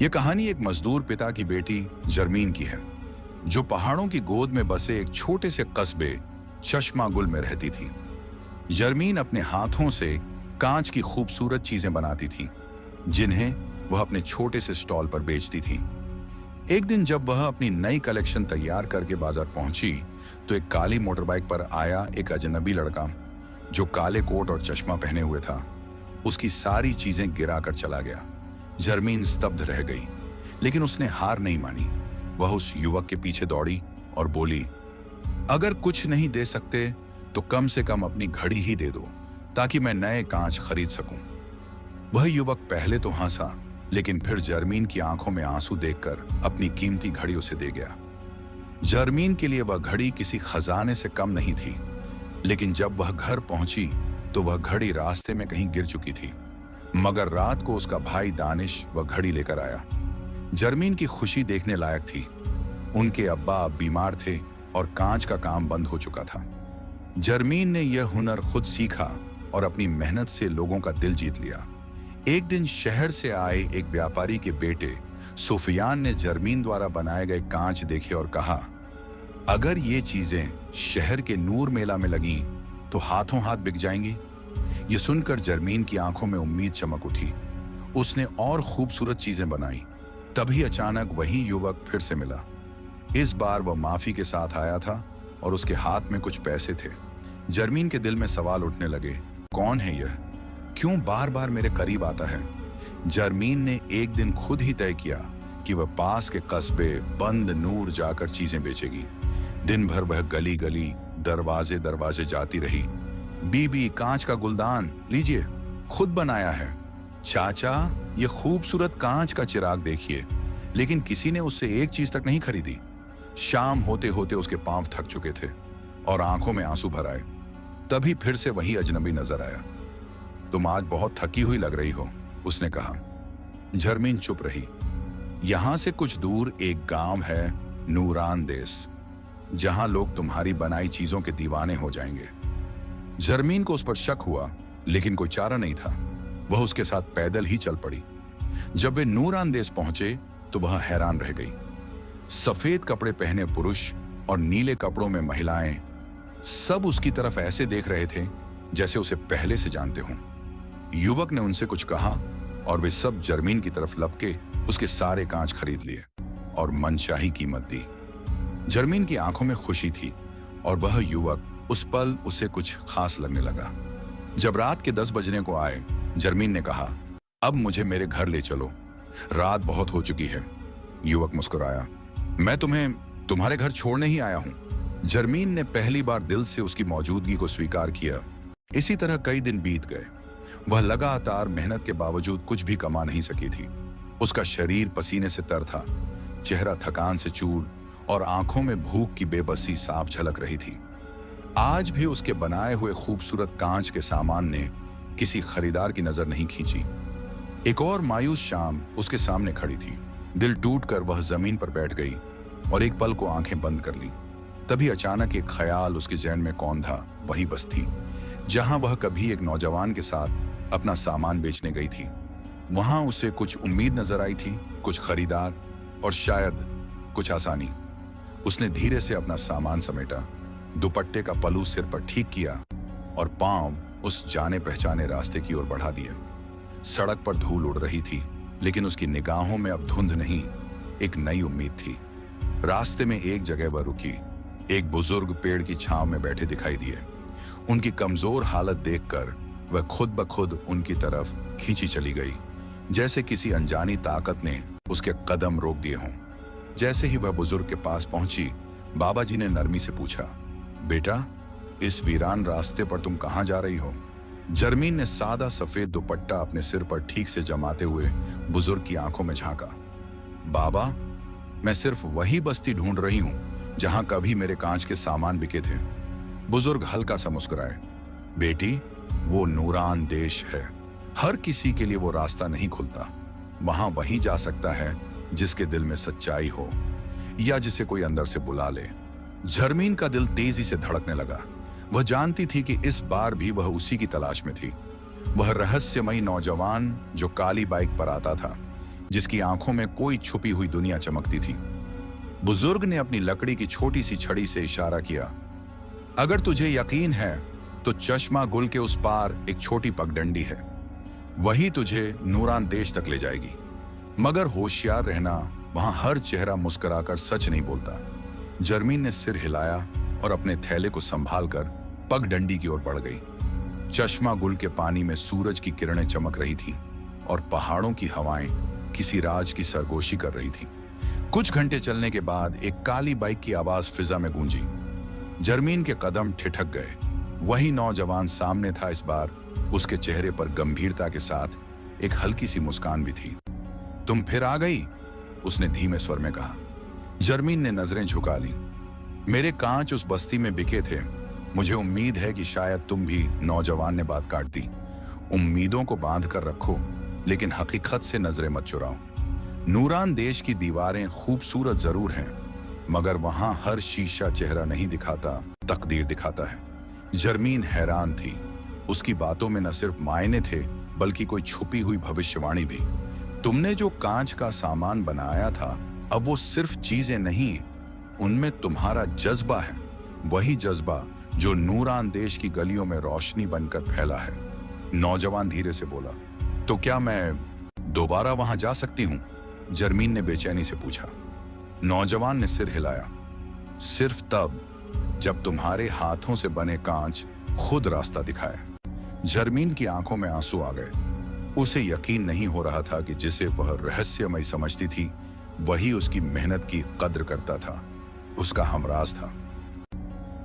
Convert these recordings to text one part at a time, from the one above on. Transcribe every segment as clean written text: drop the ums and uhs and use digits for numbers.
यह कहानी एक मजदूर पिता की बेटी जरमीन की है, जो पहाड़ों की गोद में बसे एक छोटे से कस्बे चश्मा गुल में रहती थी। जरमीन अपने हाथों से कांच की खूबसूरत चीजें बनाती थी, जिन्हें वह अपने छोटे से स्टॉल पर बेचती थी। एक दिन जब वह अपनी नई कलेक्शन तैयार करके बाजार पहुंची, तो एक काली मोटरबाइक पर आया एक अजनबी लड़का, जो काले कोट और चश्मा पहने हुए था। उसकी सारी चीजें गिराकर चला गया। जरमीन स्तब्ध रह गई, लेकिन उसने हार नहीं मानी। वह उस युवक के पीछे दौड़ी और बोली, अगर कुछ नहीं दे सकते तो कम से कम अपनी घड़ी ही दे दो, ताकि मैं नए कांच खरीद सकूं। वह युवक पहले तो हंसा, लेकिन फिर जरमीन की आंखों में आंसू देखकर अपनी कीमती घड़ी उसे दे गया। जरमीन के लिए वह घड़ी किसी खजाने से कम नहीं थी, लेकिन जब वह घर पहुंची तो वह घड़ी रास्ते में कहीं गिर चुकी थी। मगर रात को उसका भाई दानिश वह घड़ी लेकर आया। जरमीन की खुशी देखने लायक थी। उनके अब्बा अब बीमार थे और कांच का काम बंद हो चुका था। जरमीन ने यह हुनर खुद सीखा और अपनी मेहनत से लोगों का दिल जीत लिया। एक दिन शहर से आए एक व्यापारी के बेटे सुफियान ने जरमीन द्वारा बनाए गए कांच देखे और कहा, अगर ये चीजें शहर के नूर मेला में लगीं तो हाथों हाथ बिक जाएंगी। ये सुनकर जरमीन की आंखों में उम्मीद चमक उठी। उसने और खूबसूरत चीजें बनाई। तभी अचानक वही युवक फिर से मिला। इस बार वह माफी के साथ आया था और उसके हाथ में कुछ पैसे थे। जरमीन के दिल में सवाल उठने लगे, कौन है यह? क्यों बार बार मेरे करीब आता है? जरमीन ने एक दिन खुद ही तय किया कि वह पास के कस्बे बंद नूर जाकर चीजें बेचेगी। दिन भर वह गली गली दरवाजे दरवाजे जाती रही। बीबी, कांच का गुलदान लीजिए, खुद बनाया है। चाचा, ये खूबसूरत कांच का चिराग देखिए। लेकिन किसी ने उससे एक चीज तक नहीं खरीदी। शाम होते होते उसके पांव थक चुके थे और आंखों में आंसू भर आए। तभी फिर से वही अजनबी नजर आया। तुम आज बहुत थकी हुई लग रही हो, उसने कहा। जरमीन चुप रही। यहां से कुछ दूर एक गांव है, नूरान देश, जहां लोग तुम्हारी बनाई चीजों के दीवाने हो जाएंगे। जरमीन को उस पर शक हुआ, लेकिन कोई चारा नहीं था। वह उसके साथ पैदल ही चल पड़ी। जब वे नूरान देश पहुंचे तो वह हैरान रह गई। सफेद कपड़े पहने पुरुष और नीले कपड़ों में महिलाएं सब उसकी तरफ ऐसे देख रहे थे जैसे उसे पहले से जानते हों। युवक ने उनसे कुछ कहा और वे सब जरमीन की तरफ लपके उसके सारे कांच खरीद लिए और मनचाही कीमत दी। जरमीन की आंखों में खुशी थी और वह युवक उस पल उसे कुछ खास लगने लगा। जब रात के 10 बजने को आए, जरमीन ने कहा, अब मुझे मेरे घर ले चलो, रात बहुत हो चुकी है। युवक मुस्कुराया, मैं तुम्हें तुम्हारे घर छोड़ने ही आया हूं। जरमीन ने पहली बार दिल से उसकी मौजूदगी को स्वीकार किया। इसी तरह कई दिन बीत गए। वह लगातार मेहनत के बावजूद कुछ भी कमा नहीं सकी थी। उसका शरीर पसीने से तर था, चेहरा थकान से चूर और आंखों में भूख की बेबसी साफ झलक रही थी। आज भी उसके बनाए हुए खूबसूरत कांच के सामान ने किसी खरीदार की नजर नहीं खींची। एक और मायूस शाम उसके सामने खड़ी थी। दिल टूटकर वह जमीन पर बैठ गई और एक पल को आंखें बंद कर ली। तभी अचानक एक ख्याल उसके जहन में कौंधा। वही बस्ती जहां वह कभी एक नौजवान के साथ अपना सामान बेचने गई थी। वहां उसे कुछ उम्मीद नजर आई थी, कुछ खरीदार और शायद कुछ आसानी। उसने धीरे से अपना सामान समेटा, दुपट्टे का पल्लू सिर पर ठीक किया और पांव उस जाने पहचाने रास्ते की ओर बढ़ा दिए। सड़क पर धूल उड़ रही थी, लेकिन उसकी निगाहों में अब धुंध नहीं, एक नई उम्मीद थी। रास्ते में एक जगह वह रुकी। एक बुजुर्ग पेड़ की छांव में बैठे दिखाई दिए। उनकी कमजोर हालत देखकर वह खुद ब खुद उनकी तरफ खींची चली गई, जैसे किसी अनजानी ताकत ने उसके कदम रोक दिए हों। जैसे ही वह बुजुर्ग के पास पहुंची, बाबा जी ने नरमी से पूछा, बेटा, इस वीरान रास्ते पर तुम कहां जा रही हो? जरमीन ने सादा सफेद दुपट्टा अपने सिर पर ठीक से जमाते हुए बुजुर्ग की आंखों में झांका। बाबा, मैं सिर्फ वही बस्ती ढूंढ रही हूं जहां कभी मेरे कांच के सामान बिके थे। बुजुर्ग हल्का सा मुस्कुराए। बेटी, वो नूरान देश है। हर किसी के लिए वो रास्ता नहीं खुलता। वहां वही जा सकता है जिसके दिल में सच्चाई हो या जिसे कोई अंदर से बुला ले। जरमीन का दिल तेजी से धड़कने लगा। वह जानती थी कि इस बार भी वह उसी की तलाश में थी। वह रहस्यमयी नौजवान जो काली बाइक पर आता था, जिसकी आंखों में कोई छुपी हुई दुनिया चमकती थी। बुजुर्ग ने अपनी लकड़ी की छोटी सी छड़ी से इशारा किया, अगर तुझे यकीन है तो चश्मा गुल के उस पार एक छोटी पगडंडी है, वही तुझे नूरान देश तक ले जाएगी। मगर होशियार रहना, वहां हर चेहरा मुस्कुराकर सच नहीं बोलता। जर्मीन ने सिर हिलाया और अपने थैले को संभालकर पगडंडी की ओर बढ़ गई। चश्मा गुल के पानी में सूरज की किरणें चमक रही थीं और पहाड़ों की हवाएं किसी राज की सरगोशी कर रही थीं। कुछ घंटे चलने के बाद एक काली बाइक की आवाज फिजा में गूंजी। जर्मीन के कदम ठिठक गए। वही नौजवान सामने था। इस बार उसके चेहरे पर गंभीरता के साथ एक हल्की सी मुस्कान भी थी। तुम फिर आ गई, उसने धीमे स्वर में कहा। जर्मीन ने नजरें झुका ली। मेरे कांच उस बस्ती में बिके थे। मुझे उम्मीद है कि शायद तुम भी, नौजवान ने बात काट दी। उम्मीदों को बांध कर रखो, लेकिन हकीकत से नजरें मत चुराओ। नूरान देश की दीवारें खूबसूरत जरूर हैं, मगर वहां हर शीशा चेहरा नहीं दिखाता, तकदीर दिखाता है। जर्मीन हैरान थी। उसकी बातों में न सिर्फ मायने थे, बल्कि कोई छुपी हुई भविष्यवाणी भी। तुमने जो कांच का सामान बनाया था, अब वो सिर्फ चीजें नहीं, उनमें तुम्हारा जज्बा है। वही जज्बा जो नूरान देश की गलियों में रोशनी बनकर फैला है। नौजवान धीरे से बोला, तो क्या मैं दोबारा वहां जा सकती हूं? जर्मीन ने बेचैनी से पूछा। नौजवान ने सिर हिलाया। सिर्फ तब जब तुम्हारे हाथों से बने कांच खुद रास्ता दिखाए। जर्मीन की आंखों में आंसू आ गए। उसे यकीन नहीं हो रहा था कि जिसे वह रहस्यमय समझती थी, वही उसकी मेहनत की कद्र करता था, उसका हमराज था।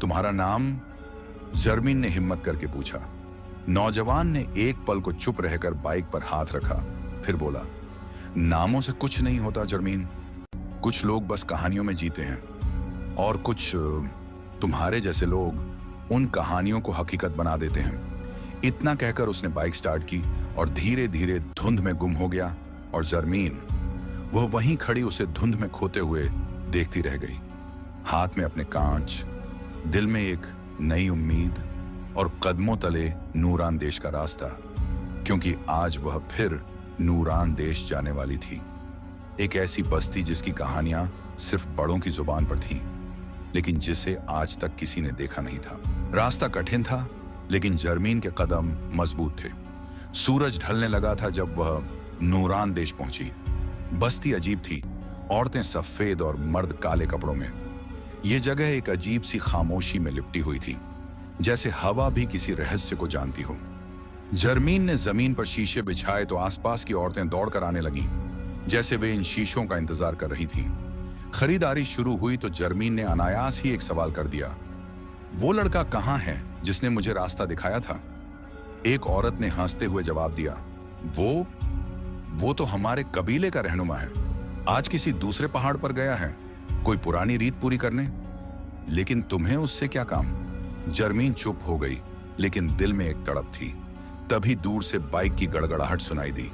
तुम्हारा नाम? जर्मीन ने हिम्मत करके पूछा। नौजवान ने एक पल को चुप रहकर बाइक पर हाथ रखा, फिर बोला, नामों से कुछ नहीं होता जर्मीन। कुछ लोग बस कहानियों में जीते हैं, और कुछ तुम्हारे जैसे लोग उन कहानियों को हकीकत बना देते हैं। इतना कहकर उसने बाइक स्टार्ट की और धीरे धीरे धुंध में गुम हो गया। और जर्मीन, वह वहीं खड़ी उसे धुंध में खोते हुए देखती रह गई। हाथ में अपने कांच, दिल में एक नई उम्मीद और कदमों तले नूरान देश का रास्ता, क्योंकि आज वह फिर नूरान देश जाने वाली थी। एक ऐसी बस्ती जिसकी कहानियां सिर्फ बड़ों की जुबान पर थीं, लेकिन जिसे आज तक किसी ने देखा नहीं था। रास्ता कठिन था, लेकिन जर्मीन के कदम मजबूत थे। सूरज ढलने लगा था जब वह नूरान देश पहुंची। बस्ती अजीब थी, औरतें सफेद और मर्द काले कपड़ों में। यह जगह एक अजीब सी खामोशी में लिपटी हुई थी, जैसे हवा भी किसी रहस्य को जानती हो। जर्मीन ने जमीन पर शीशे बिछाए तो आसपास की औरतें दौड़कर आने लगीं, जैसे वे इन शीशों का इंतजार कर रही थीं। खरीदारी शुरू हुई तो जर्मीन ने अनायास ही एक सवाल कर दिया, वो लड़का कहाँ है जिसने मुझे रास्ता दिखाया था? एक औरत ने हंसते हुए जवाब दिया, वो तो हमारे कबीले का रहनुमा है। आज किसी दूसरे पहाड़ पर गया है, कोई पुरानी रीत पूरी करने। लेकिन तुम्हें उससे क्या काम? जर्मीन चुप हो गई, लेकिन दिल में एक तड़प थी। तभी दूर से बाइक की गड़गड़ाहट सुनाई दी।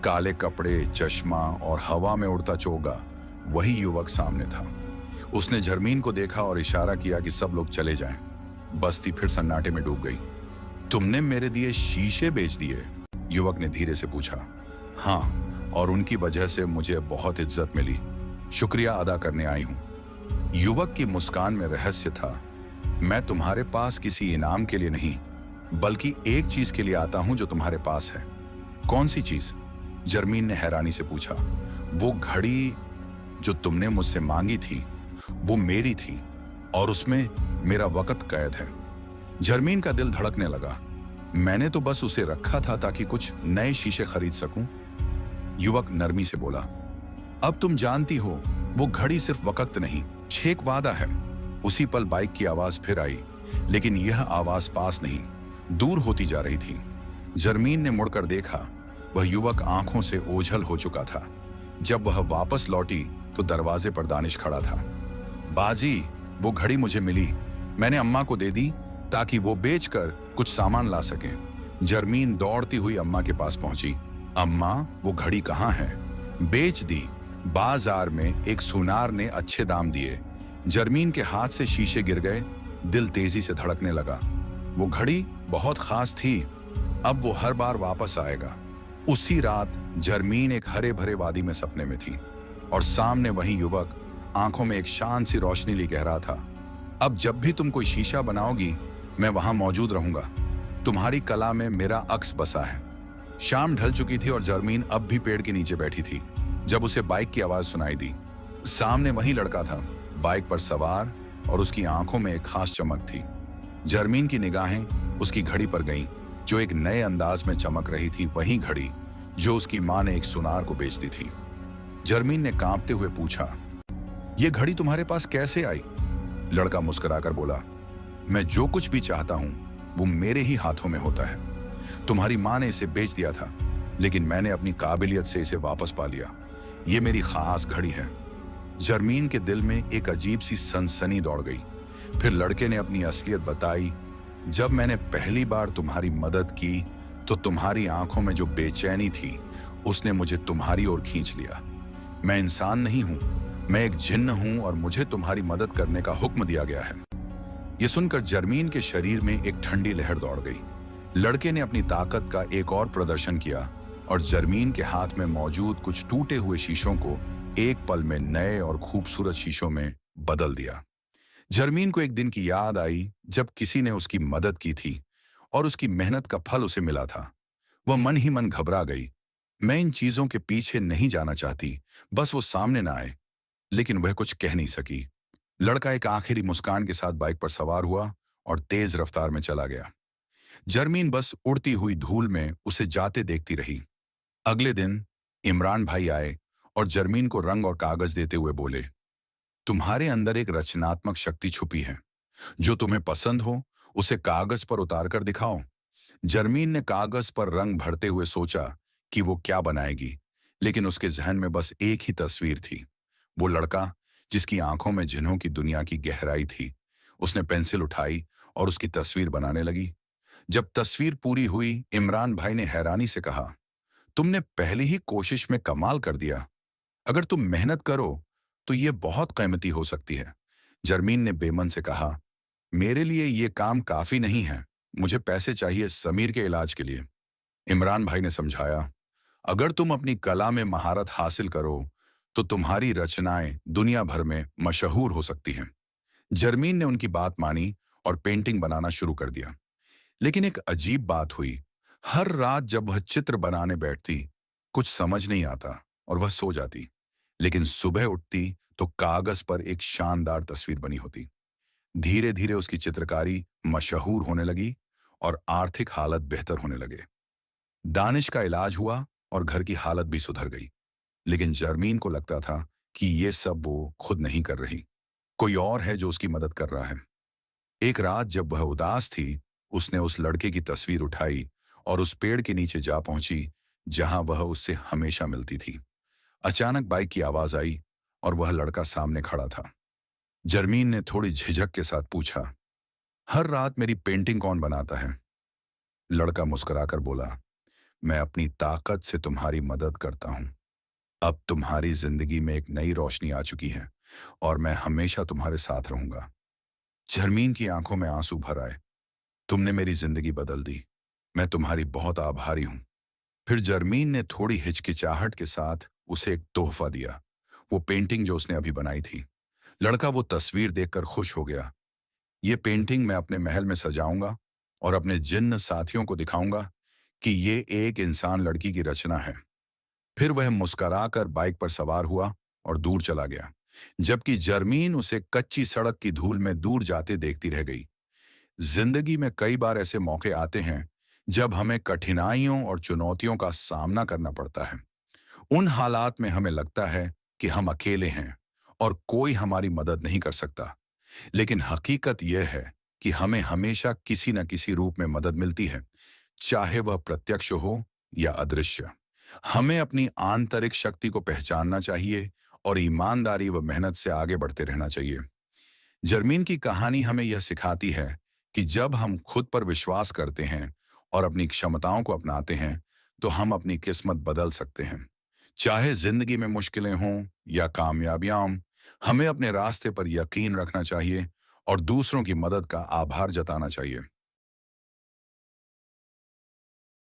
काले कपड़े, चश्मा और हवा में उड़ता चोगा, वही युवक सामने था। उसने जर्मीन को देखा और इशारा किया कि सब लोग चले जाएं। बस्ती फिर सन्नाटे में डूब गई। तुमने मेरे दिए शीशे बेच दिए? युवक ने धीरे से पूछा। हाँ, और उनकी वजह से मुझे बहुत इज्जत मिली। शुक्रिया अदा करने आई हूं। युवक की मुस्कान में रहस्य था। मैं तुम्हारे पास किसी इनाम के लिए नहीं, बल्कि एक चीज के लिए आता हूं जो तुम्हारे पास है। कौन सी चीज? जर्मीन ने हैरानी से पूछा। वो घड़ी जो तुमने मुझसे मांगी थी, वो मेरी थी, और उसमें मेरा वक्त कैद है। जर्मीन का दिल धड़कने लगा। मैंने तो बस उसे रखा था ताकि कुछ नए शीशे खरीद सकूं। युवक नरमी से बोला, अब तुम जानती हो, वो घड़ी सिर्फ वक्त नहीं, एक वादा है। उसी पल बाइक की आवाज फिर आई, लेकिन यह आवाज पास नहीं, दूर होती जा रही थी। जर्मीन ने मुड़कर देखा। वह युवक आंखों से ओझल हो चुका था। जब वह वापस लौटी तो दरवाजे पर दानिश खड़ा था। बाजी, वो घड़ी मुझे मिली। मैंने अम्मा को दे दी ताकि वो बेचकर कुछ सामान ला सकें। जर्मीन दौड़ती हुई अम्मा के पास पहुंची। अम्मा, वो घड़ी कहाँ है? बेच दी। बाजार में एक सुनार ने अच्छे दाम दिए। जर्मीन के हाथ से शीशे गिर गए। दिल तेजी से धड़कने लगा। वो घड़ी बहुत खास थी। अब वो हर बार वापस आएगा। उसी रात जर्मीन एक हरे भरे वादी में सपने में थी और सामने वही युवक आंखों में एक शांत सी रोशनी लिए कह रहा था, अब जब भी तुम कोई शीशा बनाओगी मैं वहां मौजूद रहूंगा। तुम्हारी कला में मेरा अक्स बसा है। शाम ढल चुकी थी और जर्मीन अब भी पेड़ के नीचे बैठी थी जब उसे बाइक की आवाज सुनाई दी। सामने वही लड़का था, बाइक पर सवार, और उसकी आंखों में एक खास चमक थी। जर्मीन की निगाहें उसकी घड़ी पर गईं, जो एक नए अंदाज में चमक रही थी, वही घड़ी जो उसकी मां ने एक सुनार को बेच दी थी। जर्मीन ने कांपते हुए पूछा, यह घड़ी तुम्हारे पास कैसे आई? लड़का मुस्कुराकर बोला, मैं जो कुछ भी चाहता हूं वो मेरे ही हाथों में होता है। तुम्हारी मां ने इसे बेच दिया था, लेकिन मैंने अपनी काबिलियत से इसे वापस पा लिया। ये मेरी खास घड़ी है। जर्मीन के दिल में एक अजीब सी सनसनी दौड़ गई। फिर लड़के ने अपनी असलियत बताई, जब मैंने पहली बार तुम्हारी मदद की तो तुम्हारी आंखों में जो बेचैनी थी उसने मुझे तुम्हारी ओर खींच लिया। मैं इंसान नहीं हूं, मैं एक जिन्न हूं और मुझे तुम्हारी मदद करने का हुक्म दिया गया है। यह सुनकर जर्मीन के शरीर में एक ठंडी लहर दौड़ गई। लड़के ने अपनी ताकत का एक और प्रदर्शन किया और जर्मीन के हाथ में मौजूद कुछ टूटे हुए शीशों को एक पल में नए और खूबसूरत शीशों में बदल दिया। जर्मीन को एक दिन की याद आई जब किसी ने उसकी मदद की थी और उसकी मेहनत का फल उसे मिला था। वह मन ही मन घबरा गई। मैं इन चीजों के पीछे नहीं जाना चाहती, बस वो सामने ना आए। लेकिन वह कुछ कह नहीं सकी। लड़का एक आखिरी मुस्कान के साथ बाइक पर सवार हुआ और तेज रफ्तार में चला गया। जर्मीन बस उड़ती हुई धूल में उसे जाते देखती रही। अगले दिन इमरान भाई आए और जर्मीन को रंग और कागज देते हुए बोले, तुम्हारे अंदर एक रचनात्मक शक्ति छुपी है। जो तुम्हें पसंद हो उसे कागज पर उतार कर दिखाओ। जर्मीन ने कागज पर रंग भरते हुए सोचा कि वो क्या बनाएगी, लेकिन उसके जहन में बस एक ही तस्वीर थी, वो लड़का जिसकी आंखों में जिन्हों की दुनिया की गहराई थी। उसने पेंसिल उठाई और उसकी तस्वीर बनाने लगी। जब तस्वीर पूरी हुई, इमरान भाई ने हैरानी से कहा, तुमने पहली ही कोशिश में कमाल कर दिया। अगर तुम मेहनत करो तो यह बहुत कीमती हो सकती है। जर्मीन ने बेमन से कहा, मेरे लिए यह काम काफी नहीं है, मुझे पैसे चाहिए समीर के इलाज के लिए। इमरान भाई ने समझाया, अगर तुम अपनी कला में महारत हासिल करो तो तुम्हारी रचनाएं दुनिया भर में मशहूर हो सकती हैं। जर्मीन ने उनकी बात मानी और पेंटिंग बनाना शुरू कर दिया। लेकिन एक अजीब बात हुई। हर रात जब वह चित्र बनाने बैठती, कुछ समझ नहीं आता और वह सो जाती। लेकिन सुबह उठती तो कागज पर एक शानदार तस्वीर बनी होती। धीरे धीरे उसकी चित्रकारी मशहूर होने लगी और आर्थिक हालत बेहतर होने लगे। दानिश का इलाज हुआ और घर की हालत भी सुधर गई। लेकिन जर्मीन को लगता था कि ये सब वो खुद नहीं कर रही, कोई और है जो उसकी मदद कर रहा है। एक रात जब वह उदास थी, उसने उस लड़के की तस्वीर उठाई और उस पेड़ के नीचे जा पहुंची जहां वह उससे हमेशा मिलती थी। अचानक बाइक की आवाज आई और वह लड़का सामने खड़ा था। जर्मीन ने थोड़ी झिझक के साथ पूछा, हर रात मेरी पेंटिंग कौन बनाता है? लड़का मुस्कुराकर बोला, मैं अपनी ताकत से तुम्हारी मदद करता हूं। अब तुम्हारी जिंदगी में एक नई रोशनी आ चुकी है और मैं हमेशा तुम्हारे साथ रहूंगा। जर्मीन की आंखों में आंसू भर आए। तुमने मेरी जिंदगी बदल दी, मैं तुम्हारी बहुत आभारी हूं। फिर जर्मीन ने थोड़ी हिचकिचाहट के साथ उसे एक तोहफा दिया, वो पेंटिंग जो उसने अभी बनाई थी। लड़का वो तस्वीर देखकर खुश हो गया। ये पेंटिंग मैं अपने महल में सजाऊंगा और अपने जिन्न साथियों को दिखाऊंगा कि ये एक इंसान लड़की की रचना है। फिर वह मुस्कुराकर बाइक पर सवार हुआ और दूर चला गया, जबकि जर्मीन उसे कच्ची सड़क की धूल में दूर जाते देखती रह गई। जिंदगी में कई बार ऐसे मौके आते हैं जब हमें कठिनाइयों और चुनौतियों का सामना करना पड़ता है। उन हालात में हमें लगता है कि हम अकेले हैं और कोई हमारी मदद नहीं कर सकता। लेकिन हकीकत यह है कि हमें हमेशा किसी न किसी रूप में मदद मिलती है, चाहे वह प्रत्यक्ष हो या अदृश्य। हमें अपनी आंतरिक शक्ति को पहचानना चाहिए और ईमानदारी व मेहनत से आगे बढ़ते रहना चाहिए। जर्मीन की कहानी हमें यह सिखाती है कि जब हम खुद पर विश्वास करते हैं और अपनी क्षमताओं को अपनाते हैं तो हम अपनी किस्मत बदल सकते हैं। चाहे जिंदगी में मुश्किलें हों या कामयाबियां, हमें अपने रास्ते पर यकीन रखना चाहिए और दूसरों की मदद का आभार जताना चाहिए।